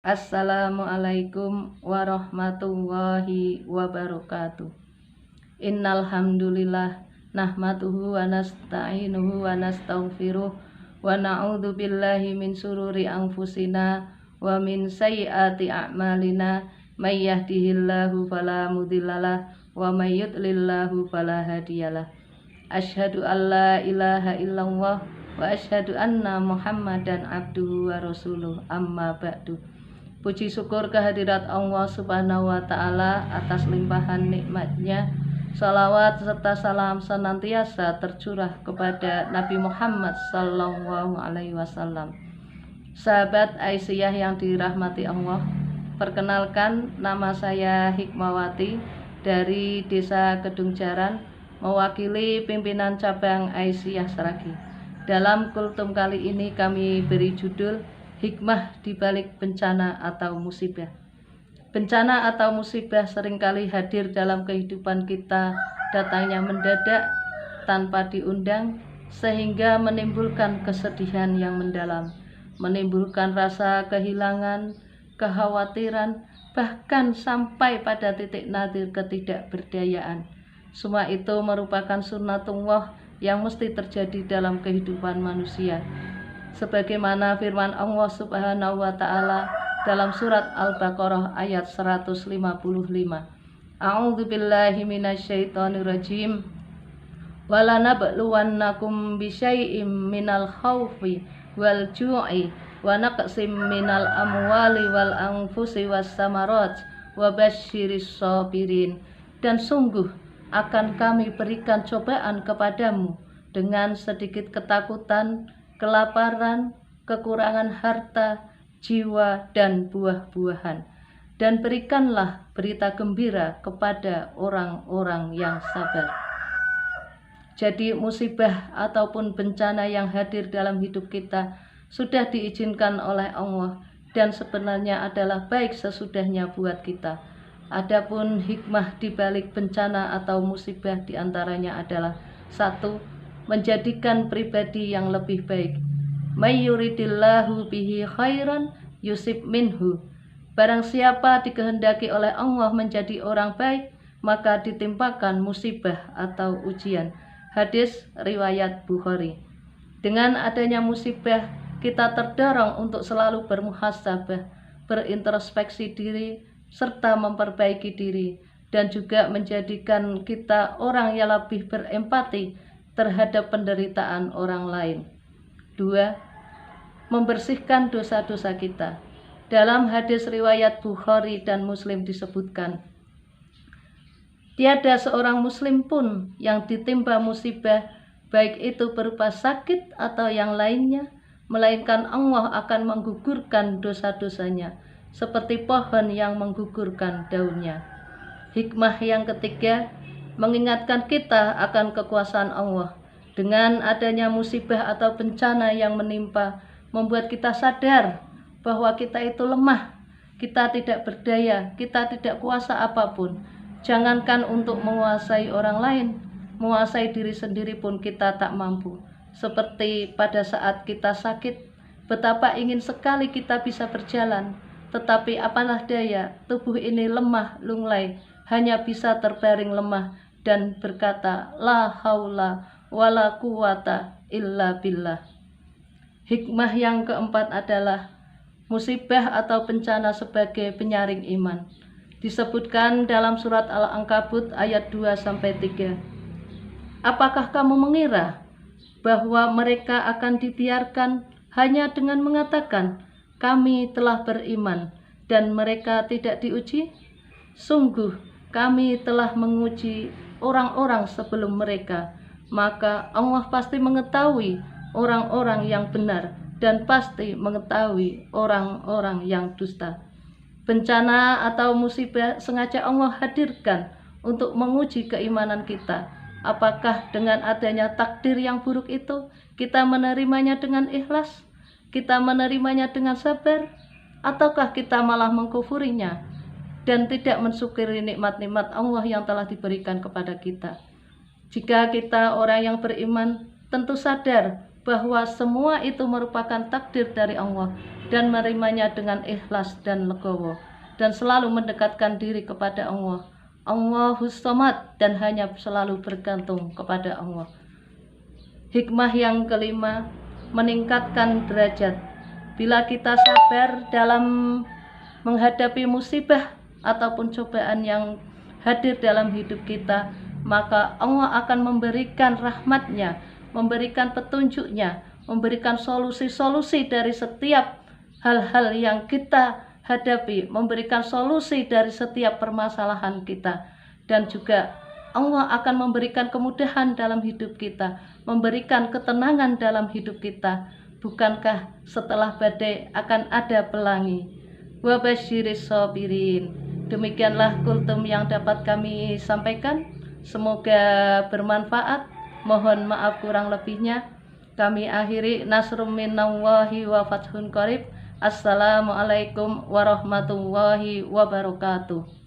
Assalamualaikum warahmatullahi wabarakatuh. Innal hamdulillah nahmaduhu wa nasta'inuhu wa nastaghfiruh wa na'udzu billahi min sururi anfusina wa min sayyiati a'malina may yahdihillahu fala mudhillalah wa may yudlillahu fala hadiyalah. Asyhadu an la ilaha illallah wa asyhadu anna Muhammadan abduhu wa rasuluh, amma ba'du. Puji syukur kehadirat Allah Subhanahu wa Ta'ala atas limpahan nikmatnya. Salawat serta salam senantiasa tercurah kepada Nabi Muhammad Sallallahu Alaihi Wasallam. Sahabat Aisyah yang dirahmati Allah, perkenalkan, nama saya Hikmawati dari Desa Kedung Jaran, mewakili pimpinan cabang Aisyah Sragi. Dalam kultum kali ini kami beri judul Hikmah di balik bencana atau musibah. Bencana atau musibah seringkali hadir dalam kehidupan kita, datangnya mendadak tanpa diundang, sehingga menimbulkan kesedihan yang mendalam, menimbulkan rasa kehilangan, kekhawatiran, bahkan sampai pada titik nadir ketidakberdayaan. Semua itu merupakan sunnatullah yang mesti terjadi dalam kehidupan manusia. Sebagaimana firman Allah Subhanahu wa Ta'ala dalam surat Al-Baqarah ayat 155. A'udzu billahi minasyaitonir rajim. Wala nabluwannakum bisyai'im minal khaufi wal ju'i wa naqsim minal amwali wal anfusi was samarat wa basyiris sabirin. Dan sungguh akan kami berikan cobaan kepadamu dengan sedikit ketakutan, kelaparan, kekurangan harta, jiwa, dan buah-buahan. Dan berikanlah berita gembira kepada orang-orang yang sabar. Jadi musibah ataupun bencana yang hadir dalam hidup kita sudah diizinkan oleh Allah dan sebenarnya adalah baik sesudahnya buat kita. Adapun hikmah di balik bencana atau musibah diantaranya adalah: 1. Menjadikan pribadi yang lebih baik. May yuridillahu bihi khairan yusib minhu. Barang siapa dikehendaki oleh Allah menjadi orang baik, maka ditimpakan musibah atau ujian. Hadis riwayat Bukhari. Dengan adanya musibah, kita terdorong untuk selalu bermuhasabah, berintrospeksi diri, serta memperbaiki diri, dan juga menjadikan kita orang yang lebih berempati terhadap penderitaan orang lain. 2. Membersihkan dosa-dosa kita. Dalam hadis riwayat Bukhari dan Muslim disebutkan, tiada seorang muslim pun yang ditimpa musibah, baik itu berupa sakit atau yang lainnya, melainkan Allah akan menggugurkan dosa-dosanya seperti pohon yang menggugurkan daunnya. Hikmah yang ketiga, mengingatkan kita akan kekuasaan Allah. Dengan adanya musibah atau bencana yang menimpa, membuat kita sadar bahwa kita itu lemah, kita tidak berdaya, kita tidak kuasa apapun. Jangankan untuk menguasai orang lain, menguasai diri sendiri pun kita tak mampu. Seperti pada saat kita sakit, betapa ingin sekali kita bisa berjalan, tetapi apalah daya, tubuh ini lemah lunglai, hanya bisa terbaring lemah dan berkata, la haula wala quwata illa billah. Hikmah yang keempat adalah musibah atau bencana sebagai penyaring iman. Disebutkan dalam surat Al-Ankabut ayat 2-3. Apakah kamu mengira bahwa mereka akan dibiarkan hanya dengan mengatakan, kami telah beriman, dan mereka tidak diuji? Sungguh kami telah menguji orang-orang sebelum mereka, maka Allah pasti mengetahui orang-orang yang benar dan pasti mengetahui orang-orang yang dusta. Bencana atau musibah sengaja Allah hadirkan untuk menguji keimanan kita. Apakah dengan adanya takdir yang buruk itu, kita menerimanya dengan ikhlas? Kita menerimanya dengan sabar? Ataukah kita malah mengkufurinya dan tidak mensyukuri nikmat-nikmat Allah yang telah diberikan kepada kita? Jika kita orang yang beriman, tentu sadar bahwa semua itu merupakan takdir dari Allah dan menerimanya dengan ikhlas dan legowo, dan selalu mendekatkan diri kepada Allah. Allahus Samad, dan hanya selalu bergantung kepada Allah. Hikmah yang kelima, meningkatkan derajat. Bila kita sabar dalam menghadapi musibah ataupun cobaan yang hadir dalam hidup kita, maka Allah akan memberikan rahmatnya, memberikan petunjuknya, memberikan solusi-solusi dari setiap hal-hal yang kita hadapi, memberikan solusi dari setiap permasalahan kita, dan juga Allah akan memberikan kemudahan dalam hidup kita, memberikan ketenangan dalam hidup kita. Bukankah setelah badai akan ada pelangi? Wa basyiris sabirin. Demikianlah kultum yang dapat kami sampaikan. Semoga bermanfaat. Mohon maaf kurang lebihnya. Kami akhiri. Nasrum minallahi wa fathun qarib. Assalamualaikum warahmatullahi wabarakatuh.